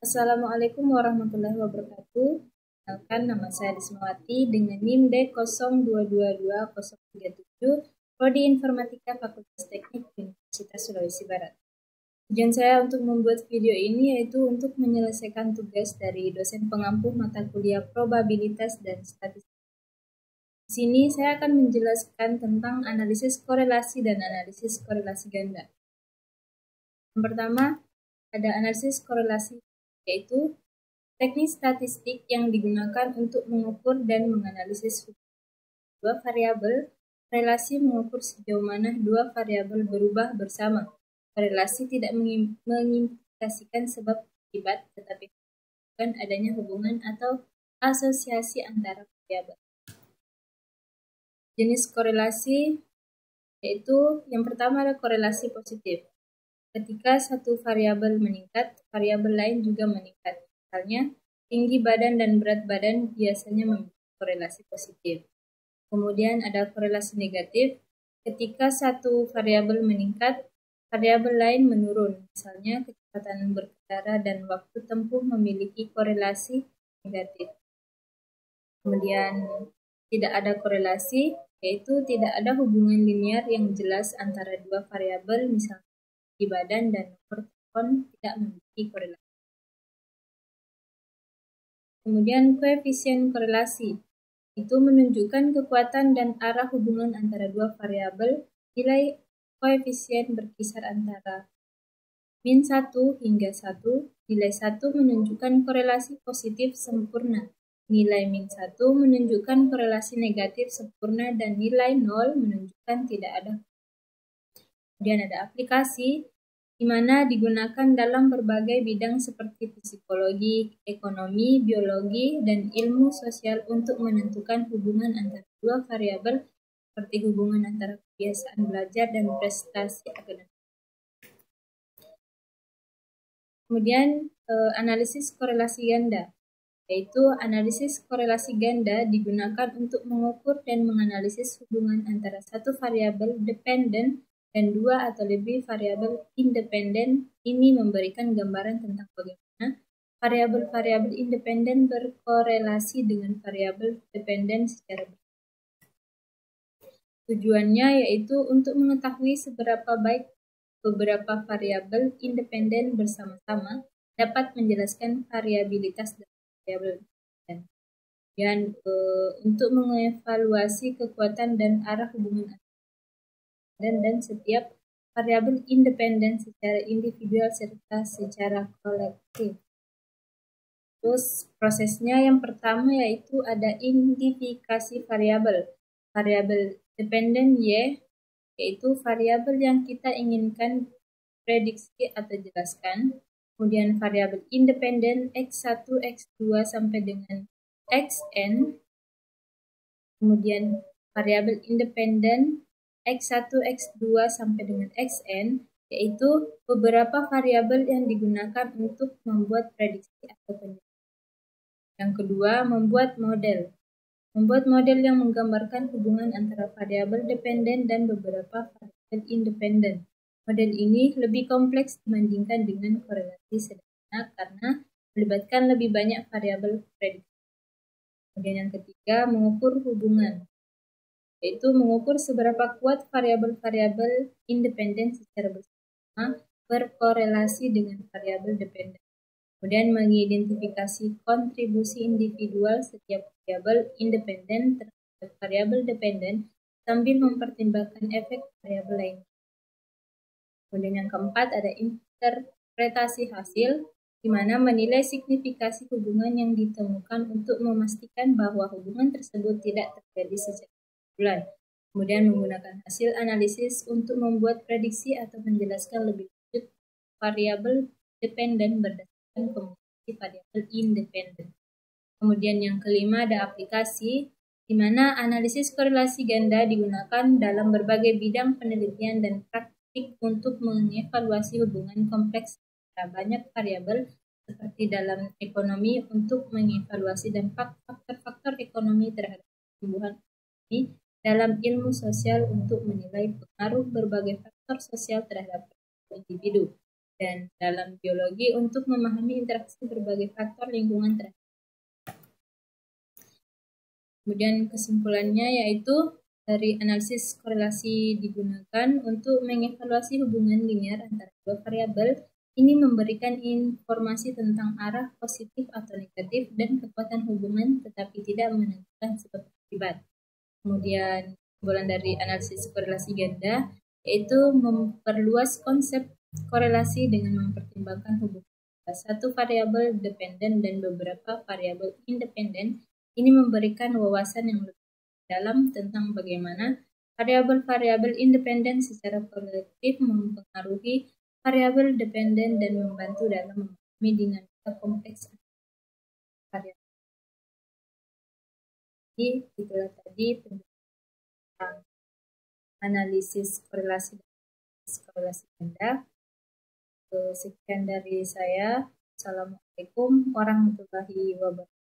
Assalamualaikum warahmatullahi wabarakatuh. Kenalkan, nama saya Rismawati dengan NIM D0222-037, Prodi Informatika Fakultas Teknik Universitas Sulawesi Barat. Tujuan saya untuk membuat video ini yaitu untuk menyelesaikan tugas dari dosen pengampu mata kuliah probabilitas dan statistik. Di sini saya akan menjelaskan tentang analisis korelasi dan analisis korelasi ganda. Yang pertama, ada analisis korelasi, yaitu teknik statistik yang digunakan untuk mengukur dan menganalisis dua variabel. Relasi mengukur sejauh mana dua variabel berubah bersama. Korelasi tidak mengimplikasikan sebab akibat, tetapi bukan adanya hubungan atau asosiasi antara variabel. Jenis korelasi yaitu yang pertama ada korelasi positif. Ketika satu variabel meningkat, variabel lain juga meningkat. Misalnya, tinggi badan dan berat badan biasanya memiliki korelasi positif. Kemudian ada korelasi negatif. Ketika satu variabel meningkat, variabel lain menurun. Misalnya, kecepatan berkendara dan waktu tempuh memiliki korelasi negatif. Kemudian, tidak ada korelasi, yaitu tidak ada hubungan linear yang jelas antara dua variabel, misalnya di badan dan nomor telepon tidak memiliki korelasi. Kemudian koefisien korelasi itu menunjukkan kekuatan dan arah hubungan antara dua variabel. Nilai koefisien berkisar antara -1 hingga 1. Nilai 1 menunjukkan korelasi positif sempurna. Nilai -1 menunjukkan korelasi negatif sempurna dan nilai 0 menunjukkan tidak ada. Kemudian ada aplikasi di mana digunakan dalam berbagai bidang seperti psikologi, ekonomi, biologi, dan ilmu sosial untuk menentukan hubungan antara dua variabel seperti hubungan antara kebiasaan belajar dan prestasi akademik. Kemudian analisis korelasi ganda, yaitu analisis korelasi ganda digunakan untuk mengukur dan menganalisis hubungan antara satu variabel dependen dan dua atau lebih variabel independen. Ini memberikan gambaran tentang bagaimana variabel-variabel independen berkorelasi dengan variabel dependen secara berbeda. Tujuannya yaitu untuk mengetahui seberapa baik beberapa variabel independen bersama-sama dapat menjelaskan variabilitas dari variabel independen. Dan untuk mengevaluasi kekuatan dan arah hubungan dan setiap variabel independen secara individual serta secara kolektif. Terus prosesnya yang pertama yaitu ada identifikasi variabel. Variabel dependen Y yaitu variabel yang kita inginkan prediksi atau jelaskan. Kemudian variabel independen X1, X2 sampai dengan Xn. Kemudian variabel independen X1, X2 sampai dengan Xn, yaitu beberapa variabel yang digunakan untuk membuat prediksi atau penjelasan. Yang kedua, membuat model. Membuat model yang menggambarkan hubungan antara variabel dependen dan beberapa variabel independen. Model ini lebih kompleks dibandingkan dengan korelasi sederhana karena melibatkan lebih banyak variabel prediksi. Kemudian yang ketiga, mengukur hubungan, yaitu mengukur seberapa kuat variabel-variabel independen secara bersama berkorelasi dengan variabel dependen. Kemudian mengidentifikasi kontribusi individual setiap variabel independen terhadap variabel dependen sambil mempertimbangkan efek variabel lain. Kemudian yang keempat ada interpretasi hasil, di mana menilai signifikasi hubungan yang ditemukan untuk memastikan bahwa hubungan tersebut tidak terjadi secara kebetulan. Kemudian menggunakan hasil analisis untuk membuat prediksi atau menjelaskan lebih lanjut variabel dependen berdasarkan kombinasi variabel independen. Kemudian yang kelima ada aplikasi, di mana analisis korelasi ganda digunakan dalam berbagai bidang penelitian dan praktik untuk mengevaluasi hubungan kompleks antara banyak variabel seperti dalam ekonomi untuk mengevaluasi dampak faktor-faktor ekonomi terhadap pertumbuhan ekonomi, dalam ilmu sosial untuk menilai pengaruh berbagai faktor sosial terhadap individu. dan dalam biologi untuk memahami interaksi berbagai faktor lingkungan terhadap. Kemudian kesimpulannya yaitu dari analisis korelasi digunakan untuk mengevaluasi hubungan linear antara dua variabel. Ini memberikan informasi tentang arah positif atau negatif dan kekuatan hubungan, tetapi tidak menentukan sebab akibat. Kemudian kesimpulan dari analisis korelasi ganda yaitu memperluas konsep korelasi dengan mempertimbangkan hubungan satu variabel dependen dan beberapa variabel independen. Ini memberikan wawasan yang lebih dalam tentang bagaimana variabel-variabel independen secara kolektif mempengaruhi variabel dependen dan membantu dalam memahami dinamika kompleks variabel. Jadi itulah tadi tentang analisis korelasi ganda. Sekian dari saya. Assalamualaikum warahmatullahi wabarakatuh.